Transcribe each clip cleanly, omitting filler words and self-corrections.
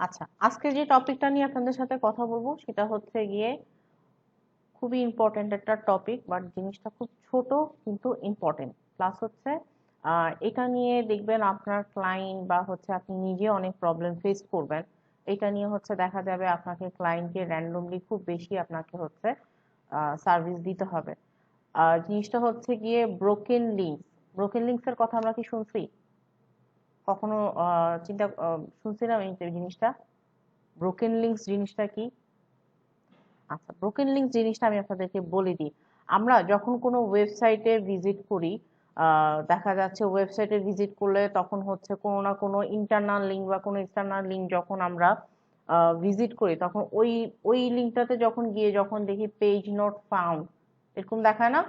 আচ্ছা, আজকে যে টপিকটা নিয়ে আপনাদের সাথে কথা বলবো সেটা হচ্ছে গিয়ে খুবই ইম্পর্টেন্ট একটা টপিক, বাট জিনিসটা খুব ছোট কিন্তু ইম্পর্টেন্ট। প্লাস হচ্ছে এটা নিয়ে দেখবেন আপনার ক্লায়েন্ট বা হচ্ছে আপনি নিজে অনেক প্রবলেম ফেস করবেন। এটা নিয়ে হচ্ছে দেখা যাবে আপনাকে ক্লায়েন্টকে র্যান্ডমলি খুব বেশি আপনাকে হচ্ছে সার্ভিস দিতে হবে। জিনিসটা হচ্ছে গিয়ে ব্রোকেন লিঙ্কস। ব্রোকেন লিঙ্কস এর কথা আমরা কি শুনছি কখনো? শুনছিলাম এই জিনিসটা। ব্রোকেন লিঙ্কস জিনিসটা কি? আচ্ছা, ব্রোকেন লিঙ্ক জিনিসটা আমি আপনাদেরকে বলে দিই। আমরা যখন কোনো ওয়েবসাইটে ভিজিট করি, দেখা যাচ্ছে ওয়েবসাইটে ভিজিট করলে তখন হচ্ছে কোনো না কোনো ইন্টারনাল লিঙ্ক বা কোনো এক্সটার্নাল লিঙ্ক যখন আমরা ভিজিট করি, তখন ওই ওই লিঙ্কটাতে যখন গিয়ে যখন দেখি পেজ নট ফাউন্ড এরকম দেখায় না,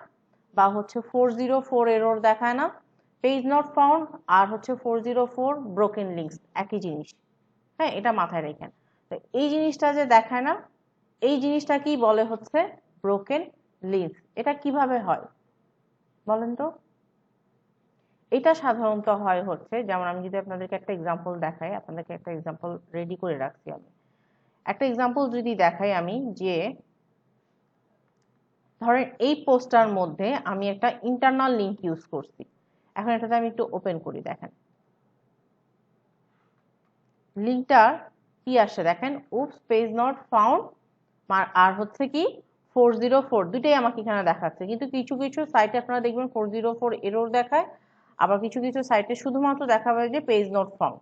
বা হচ্ছে 404 এরর দেখায় না। পেজ নট ফাউন্ড আর হচ্ছে 404 ব্রোকেন লিঙ্কস একই জিনিস। হ্যাঁ, এটা মাথায় রাখেন। তো এই জিনিসটা যে দেখায় না, এই জিনিসটাকেই বলে হচ্ছে ব্রোকেন লিঙ্ক। এটা কিভাবে হয় বলেন তো? এটা সাধারণত হয় হচ্ছে, যেমন আমি যদি আপনাদেরকে একটা এক্সাম্পল দেখাই, আপনাদেরকে একটা এক্সাম্পল রেডি করে রাখছি আমি। একটা এক্সাম্পল যদি দেখাই আমি, যে ধরেন এই পোস্টটার মধ্যে আমি একটা ইন্টারনাল লিঙ্ক ইউজ করছি। এখন এটাতে আমি একটু ওপেন করি, দেখেন লিঙ্কটা কি আসে, দেখেন উপস পেজ নট ফাউন্ড আর হচ্ছে কি 404, দুইটাই আমাকে এখানে দেখাচ্ছে। কিন্তু কিছু কিছু সাইটে আপনারা দেখবেন 404 এরর দেখায়, আবার কিছু কিছু সাইটে শুধুমাত্র দেখাবে যে পেজ নট ফাউন্ড।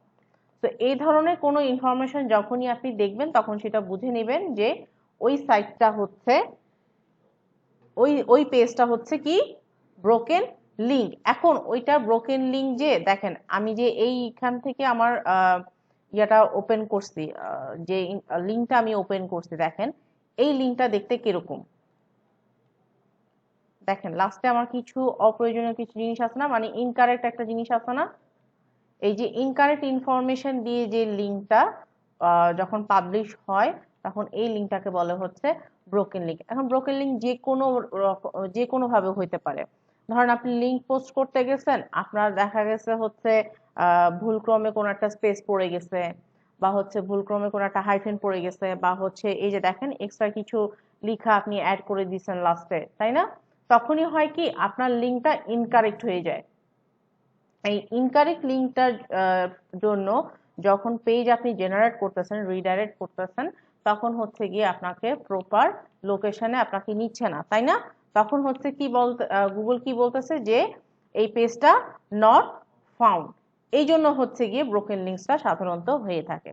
তো এই ধরনের কোনো ইনফরমেশন যখনই আপনি দেখবেন তখন সেটা বুঝে নেবেন যে ওই সাইটটা হচ্ছে, ওই ওই পেজটা হচ্ছে কি ব্রোকেন লিঙ্ক। এখন ওইটা ব্রোকেন লিঙ্ক যে দেখেন, আমি যে এইখান থেকে আমার ইয়াটা ওপেন করছি, যে লিঙ্কটা আমি ওপেন করছি, দেখেন এই লিঙ্কটা দেখতে কিরকম। দেখেন লাস্টে আমার কিছু অপ্রয়োজনীয় কিছু জিনিস আছে না, মানে ইনকারেক্ট একটা জিনিস আছে না। এই যে ইনকারেক্ট ইনফরমেশন দিয়ে যে লিঙ্কটা যখন পাবলিশ হয় তখন এই লিঙ্কটাকে বলে হচ্ছে ব্রোকেন লিঙ্ক। এখন ব্রোকেন লিঙ্ক যে কোনো ভাবে হইতে পারে। ধরেন আপনি লিঙ্ক পোস্ট করতে গেছেন, আপনার দেখা গেছে হচ্ছে ভুলক্রমে কোনো একটা স্পেস পড়ে গেছে, বা হচ্ছে ভুলক্রমে কোনো একটা হাইফেন পড়ে গেছে, বা হচ্ছে এই যে দেখেন এক্সট্রা কিছু লিখা আপনি অ্যাড করে দিয়েছেন লাস্টে, তাই না? তখনই হয় কি আপনার লিঙ্কটা ইনকারেক্ট হয়ে যায়। এই ইনকারেক্ট লিঙ্কটার জন্য যখন পেজ আপনি জেনারেট করতেছেন, রিডাইরেক্ট করতেছেন, তখন হচ্ছে গিয়ে আপনাকে প্রপার লোকেশনে আপনাকে নিচ্ছে না, তাই না? তখন হচ্ছে কি বলতে, গুগল কি বলতেছে যে এই পেজটা নট ফাউন্ড। এই জন্য হচ্ছে গিয়ে ব্রোকেন লিঙ্কসটা সাধারণত হয়ে থাকে।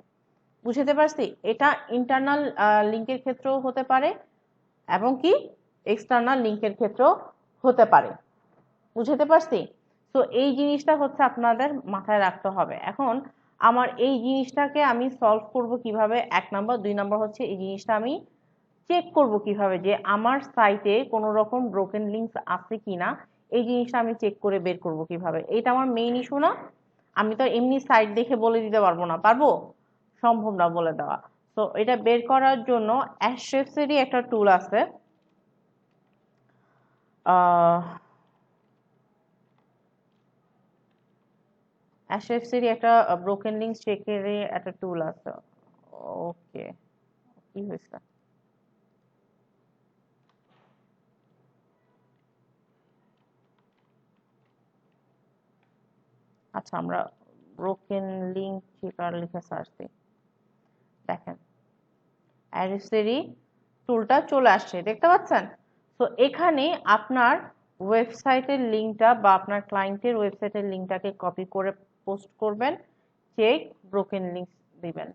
বুঝতে পারছি? এটা ইন্টারনাল লিঙ্কের ক্ষেত্রেও হতে পারে এবং কি এক্সটার্নাল লিঙ্কের ক্ষেত্রেও হতে পারে। বুঝতে পারছি? তো এই জিনিসটা হচ্ছে আপনাদের মাথায় রাখতে হবে। এখন আমার এই জিনিসটাকে আমি সলভ করব কিভাবে, 1 নাম্বার। 2 নাম্বার হচ্ছে এই জিনিসটা আমি চেক করব কিভাবে যে আমার সাইটে কোনো রকম ব্রোকেন লিঙ্কস আছে কিনা। এই জিনিসটা আমি চেক করে বের করব কিভাবে, এটা আমার মেইন ইস্যু না। আমি তো এমনি সাইট দেখে বলে দিতে পারবো না, পারবো? সম্ভব না বলে দেওয়া। তো এটা বের করার জন্য অ্যাশরেফসেরই একটা টুল আছে। আহ অ্যাশরেফসেরই একটা ব্রোকেন লিঙ্ক চেকের একটা টুল আছে। ওকে, কি হয়েছে? আচ্ছা, আমরা ব্রোকেন লিঙ্ক চেকার লিখে সার্চ দিই, দেখেন অ্যাশরেফসেরই টুলটা চলে আসছে, দেখতে পাচ্ছেন? তো এখানে আপনার ওয়েবসাইটের লিঙ্কটা বা আপনার ক্লায়েন্টের ওয়েবসাইটের লিঙ্কটাকে কপি করে পোস্ট করবেন, চেক ব্রোকেন লিঙ্ক দিবেন।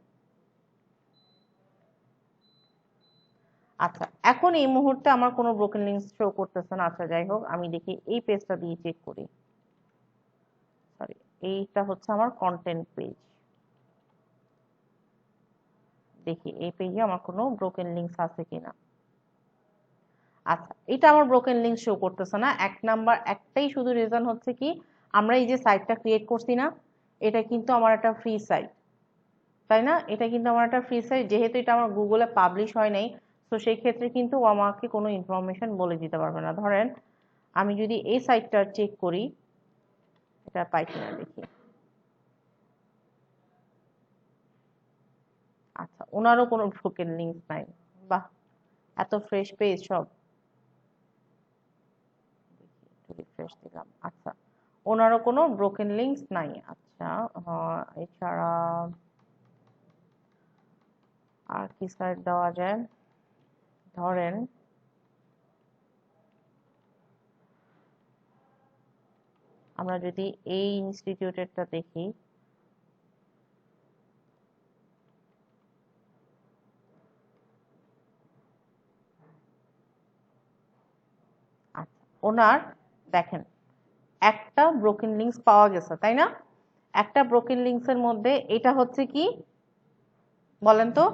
আচ্ছা, এখন এই মুহূর্তে আমার কোনো ব্রোকেন লিঙ্ক শো করতেছে না। আচ্ছা যাই হোক, আমি দেখি এই পেজটা দিয়ে চেক করি। সরি, এইটা হচ্ছে আমার কন্টেন্ট পেজ। দেখি এই পেজে আমার কোনো ব্রোকেন লিঙ্কস আছে কিনা। আচ্ছা, এটা আমার ব্রোকেন লিঙ্ক শো করতেছে না। 1 নাম্বার একটাই শুধু রিজন হচ্ছে কি, আমরা এই যে সাইটটা ক্রিয়েট করছি না, এটা কিন্তু আমার একটা ফ্রি সাইট, তাই না? এটা কিন্তু আমার একটা ফ্রি সাইট, যেহেতু এটা আমার গুগলে পাবলিশ হয় নাই, তো সেই ক্ষেত্রে কিন্তু ও আমাকে কোনো ইনফরমেশন বলে দিতে পারবে না। ধরেন আমি যদি এই সাইটটা চেক করি, এটা পাই কিনা দেখি। আচ্ছা, ওনারও কোনো ব্রোকেন লিঙ্ক নাই। বাহ, এত ফ্রেশ পেজ সব। রিফ্রেশ দিলাম। আচ্ছা, ওনারও কোনো ব্রোকেন লিঙ্কস নাই। আচ্ছা, এছাড়া আর কি সাইট দেওয়া যায়? ধরেন আমরা যদি এই ইনস্টিটিউটেরটা দেখি, আচ্ছা, ওনার দেখেন একটা ব্রোকেন লিঙ্কস পাওয়া গেছে, তাই না? একটা ব্রোকেন লিঙ্কস এর মধ্যে এটা হচ্ছে কি বলেন তো?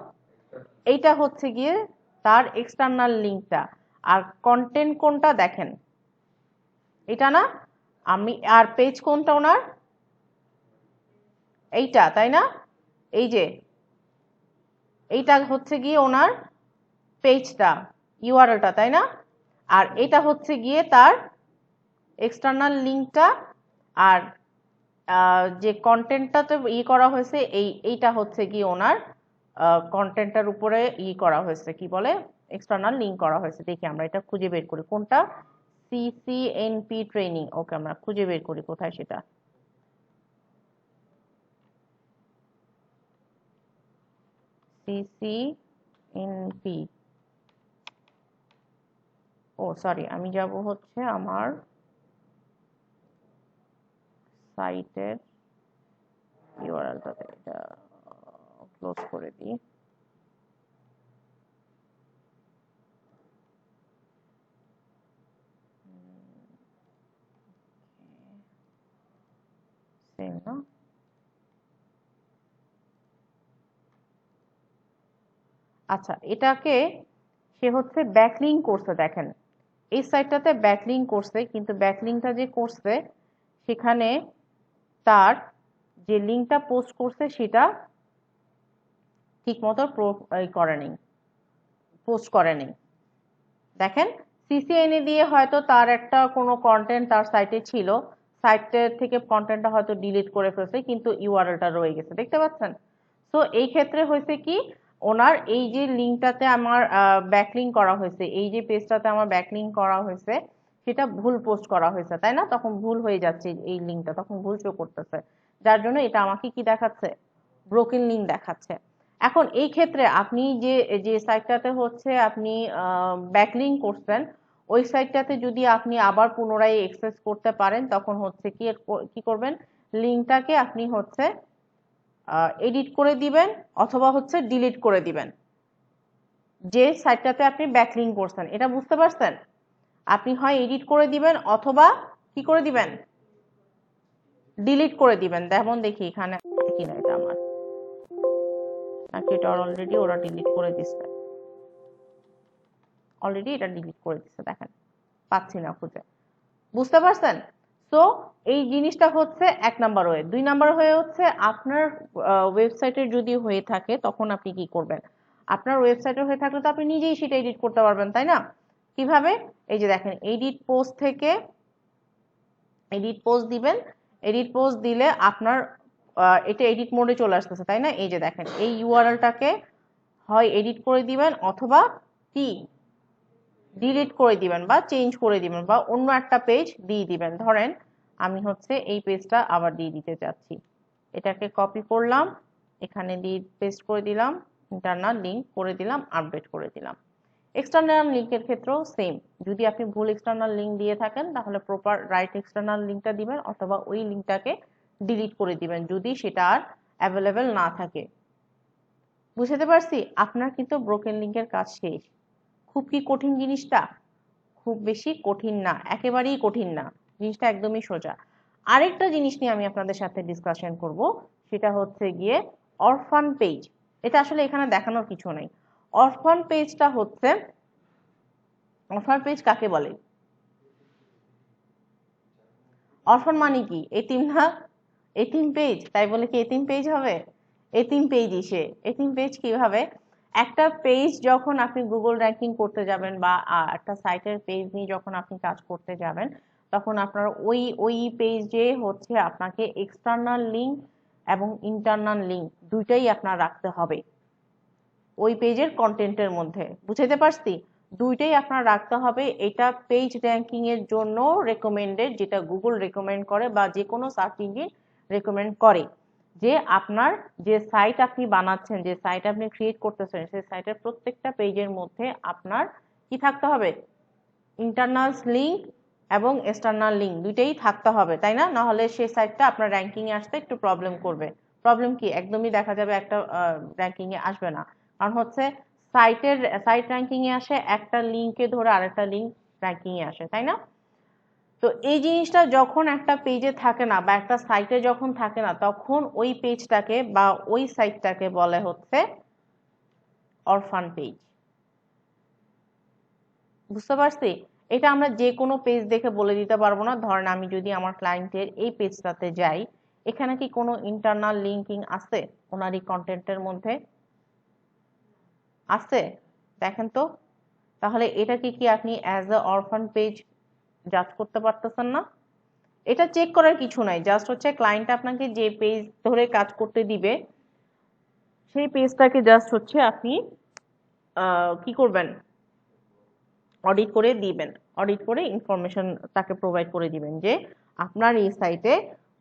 এইটা হচ্ছে গিয়ে তার এক্সটার্নাল লিঙ্কটা। আর কন্টেন্ট কোনটা দেখেন, এটা না? আমি আর পেজ কোনটা ওনার? এইটা, তাই না? এই যে এইটা হচ্ছে গিয়ে ওনার পেজটা, ইউআরএলটা, তাই না? আর এটা হচ্ছে গিয়ে তার এক্সটার্নাল লিঙ্কটা। আর যে কন্টেন্টটাতে করা হয়েছে এইটা হচ্ছে গিয়ে ওনার কন্টেন্টটার উপরে করা হয়েছে, কি বলে, এক্সটার্নাল লিঙ্ক করা হয়েছে। দেখি আমরা এটা খুঁজে বের করি কোনটা। সিসিএনপি ট্রেনিং, ওকে, আমরা খুঁজে বের করি কোথায় সেটা। সিসিএনপি, ও সরি, আমি যাব হচ্ছে আমার সাইটের ইউআরএলটাতে, এটা ক্লোজ করে দিই। সেম না? আচ্ছা, এটাকে সে হচ্ছে ব্যাকলিঙ্ক করছে, দেখেন এই সাইটটাতে ব্যাকলিঙ্ক করছে, কিন্তু ব্যাকলিঙ্কটা যে করছে সেখানে তার যে লিঙ্কটা পোস্ট করছে সেটা ঠিক মতো করেনি, পোস্ট করেনি। দেখেন সিসিএনএ দিয়ে হয়তো তার একটা কোনো কন্টেন্ট তার সাইটে ছিল, সাইটের থেকে কন্টেন্টটা হয়তো ডিলিট করে ফেলছে, কিন্তু ইউআরএলটা রয়ে গেছে, দেখতে পাচ্ছেন? তো এই ক্ষেত্রে হয়েছে কি, ওনার এই যে লিঙ্কটাতে আমার ব্যাকলিঙ্ক করা হয়েছে, এই যে পেজটাতে আমার ব্যাকলিঙ্ক করা হয়েছে সেটা ভুল পোস্ট করা হয়েছে, তাই না? তখন ভুল হয়ে যাচ্ছে, এই লিঙ্কটা তখন ভুল শো করতেছে, যার জন্য এটা আমাকে কি দেখাচ্ছে? ব্রোকেন লিঙ্ক দেখাচ্ছে। এখন এই ক্ষেত্রে আপনি যে যে সাইটটাতে হচ্ছে আপনি ব্যাকলিঙ্ক করছেন, ওই সাইটটাতে যদি আপনি আবার পুনরায় অ্যাক্সেস করতে পারেন, তখন হচ্ছে কি কি করবেন, লিঙ্কটাকে আপনি হচ্ছে এডিট করে দিবেন অথবা হচ্ছে ডিলিট করে দিবেন, যে সাইটটাতে আপনি ব্যাকলিঙ্ক করছেন। এটা বুঝতে পারছেন? আপনি হয় এডিট করে দিবেন অথবা কি করে দিবেন, ডিলিট করে দিবেন। যেমন দেখি এখানে কিনা এটা আমার, নাকি এটা অলরেডি ওরা ডিলিট করে দিচ্ছে, অলরেডি এটা ডিলিট করে দিচ্ছে, দেখেন পাচ্ছি না খুঁজে। বুঝতে পারছেন? তো এই জিনিসটা হচ্ছে 1 নাম্বার ওয়ে। 2 নাম্বার হয়ে হচ্ছে আপনার ওয়েবসাইটের যদি হয়ে থাকে তখন আপনি কি করবেন, আপনার ওয়েবসাইটের হয়ে থাকলে তো আপনি নিজেই সেটা এডিট করতে পারবেন, তাই না? কিভাবে? এই যে দেখেন, এডিট পোস্ট থেকে এডিট পোস্ট দিবেন। এডিট পোস্ট দিলে আপনার এটা এডিট মোডে চলে আসতেছে, তাই না? এই যে দেখেন, এই ইউআরএলটাকে হয় এডিট করে দিবেন অথবা কি ডিলিট করে দিবেন বা চেঞ্জ করে দিবেন বা অন্য একটা পেজ দিয়ে দিবেন। ধরেন আমি হচ্ছে এই পেজটা আবার দিয়ে দিতে চাচ্ছি, এটাকে কপি করলাম, এখানে দিয়ে পেস্ট করে দিলাম, ইন্টারনাল লিঙ্ক করে দিলাম, আপডেট করে দিলাম। এক্সটার্নাল লিঙ্কের ক্ষেত্রেও সেম, যদি আপনি ভুল এক্সটার্নাল লিঙ্ক দিয়ে থাকেন তাহলে প্রপার রাইট এক্সটার্নাল লিঙ্কটা দিবেন অথবা ওই লিঙ্কটাকে ডিলিট করে দিবেন যদি সেটা আর অ্যাভেলেবেল না থাকে। বুঝতে পারছি? আপনার কিন্তু ব্রোকেন লিঙ্কের কাজ শেষ। খুব কি কঠিন জিনিসটা? খুব বেশি কঠিন না, একেবারেই কঠিন না, জিনিসটা একদমই সোজা। আরেকটা জিনিস নিয়ে আমি আপনাদের সাথে ডিসকাশন করব, সেটা হচ্ছে গিয়ে অরফান পেজ। এটা আসলে এখানে দেখানোর কিছু নাই। অরফান পেজটা হচ্ছে, অরফান পেজ কাকে বলে? অরফান মানে কি? এতিম না? এতিম পেজ, তাই বলে কি এতিম পেজ হবে? এতিম পেজই সে। এতিম পেজ কিভাবে? একটা পেজ যখন আপনি গুগল র্যাঙ্কিং করতে যাবেন বা একটা সাইটের পেজ নিয়ে যখন আপনি কাজ করতে যাবেন, তখন আপনার ওই ওই পেজে হচ্ছে আপনাকে এক্সটার্নাল লিঙ্ক এবং ইন্টারনাল লিঙ্ক দুইটাই আপনার রাখতে হবে। ওই পেজের কন্টেন্টের মধ্যে। বুঝাইতে পারছি? দুইটাই আপনার রাখতে হবে। এটা পেজ র্যাঙ্কিং এর জন্য রেকমেন্ডেড, যেটা গুগল রেকমেন্ড করে বা যে কোনো সার্চ ইঞ্জিন রেকমেন্ড করে, যে আপনার যে সাইট আপনি বানাচ্ছেন, যে সাইট আপনি ক্রিয়েট করতেছেন, সেই সাইটের প্রত্যেকটা পেজের মধ্যে আপনার কি থাকতে হবে? ইন্টারনাল লিঙ্ক এবং এক্সটার্নাল লিঙ্ক দুইটাই থাকতে হবে, তাই না? নাহলে সেই সাইটটা আপনার র্যাঙ্কিং এ আসতে একটু প্রবলেম করবে। প্রবলেম কি? একদমই দেখা যাবে একটা র্যাঙ্কিং এ আসবে না। কারণ হচ্ছে সাইট র্যাঙ্কিং এ আসে একটা লিঙ্কে ধরে আরেকটা লিঙ্ক র্যাঙ্কিং এ আসে, তাই না? তো এই জিনিসটা যখন একটা পেজে থাকে না বা একটা সাইটে যখন থাকে না, তখন ওই পেজটাকে বা ওই সাইটটাকে বলে হচ্ছে অরফান পেজ। বুঝতে পারছি? এটা আমরা যে কোনো পেজ দেখে বলে দিতে পারবো না। ধরেন আমি যদি আমার ক্লায়েন্টের এই পেজটাতে যাই, এখানে কি কোনো ইন্টারনাল লিঙ্কিং আছে ওনারই কন্টেন্টের মধ্যে? আছে? দেখেন তো। তাহলে এটাকে কি আপনি অ্যাজ এ অরফান পেজ জাজ করতে পারতেছেন না? এটা চেক করার কিছু নাই, জাস্ট হচ্ছে ক্লায়েন্ট আপনাকে যে পেজ ধরে কাজ করতে দিবে, সেই পেজটাকে জাস্ট হচ্ছে আপনি কি করবেন? অডিট করে দিবেন। অডিট করে ইনফরমেশন তাকে প্রোভাইড করে দিবেন যে আপনার এই সাইটে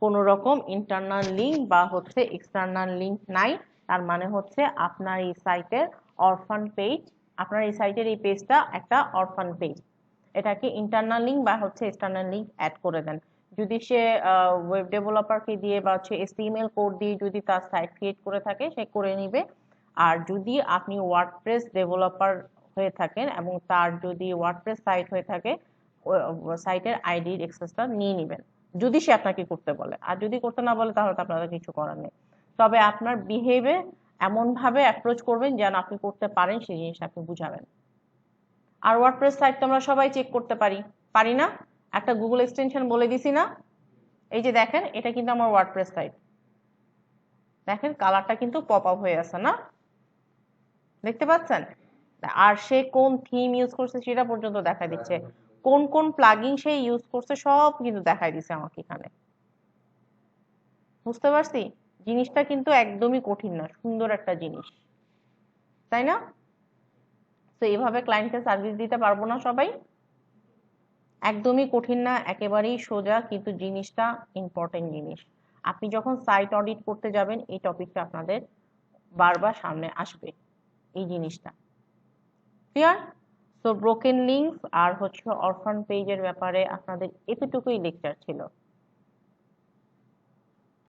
কোনো রকম ইন্টারনাল লিঙ্ক বা হচ্ছে এক্সটার্নাল লিঙ্ক নাই। তার মানে হচ্ছে আপনার এই সাইটের অরফান পেজ, আপনার এই সাইটের এই পেজটা একটা অরফান পেজ। এটাকে ইন্টারনাল লিঙ্ক বা হচ্ছে এক্সটার্নাল লিঙ্ক অ্যাড করে দেন। যদি সে ওয়েব ডেভেলপারকে দিয়ে বা হচ্ছে HTML কোড দিয়ে যদি তার সাইট ক্রিয়েট করে থাকে, সে করে নিবে। আর যদি আপনি ওয়ার্ডপ্রেস ডেভেলপার হয়ে থাকেন এবং তার যদি ওয়ার্ডপ্রেস সাইট হয়ে থাকে, সাইটের আইডির অ্যাক্সেসটা নিয়ে নেবেন, যদি সে আপনাকে করতে বলে। আর যদি করতে না বলে তাহলে তো আপনাদের কিছু করার নেই। তবে আপনার বিহেভে এমন ভাবে অ্যাপ্রোচ করবেন যেন আপনি করতে পারেন, সেই জিনিসটা আপনি বুঝাবেন। আর ওয়ার্ডপ্রেস সাইট তো আমরা সবাই চেক করতে পারি, পারি না? একটা গুগল এক্সটেনশন বলে দিছি না? এই যে দেখেন, এটা কিন্তু আমার ওয়ার্ডপ্রেস সাইট। দেখেন কালারটা কিন্তু পপ আপ হয়ে আছে না? দেখতে পাচ্ছেন? আর সে কোন থিম ইউজ করছে সেটা পর্যন্ত দেখা দিচ্ছে, কোন কোন প্লাগইন সে ইউজ করছে সব কিন্তু দেখাই দিচ্ছে আমাকে এখানে। বুঝতে পারছি? জিনিসটা কিন্তু একদমই কঠিন না, সুন্দর একটা জিনিস, তাই না? তো এইভাবে ক্লায়েন্টকে সার্ভিস দিতে পারবো না সবাই? একদমই কঠিন না, একেবারেই সোজা, কিন্তু জিনিসটা ইম্পর্টেন্ট জিনিস। আপনি যখন সাইট অডিট করতে যাবেন, এই টপিকটা আপনাদের বারবার সামনে আসবে, এই জিনিসটা ক্লিয়ার? তো ব্রোকেন লিঙ্কস আর হচ্ছে অরফান পেজের ব্যাপারে আপনাদের এতটুকুই লেকচার ছিল।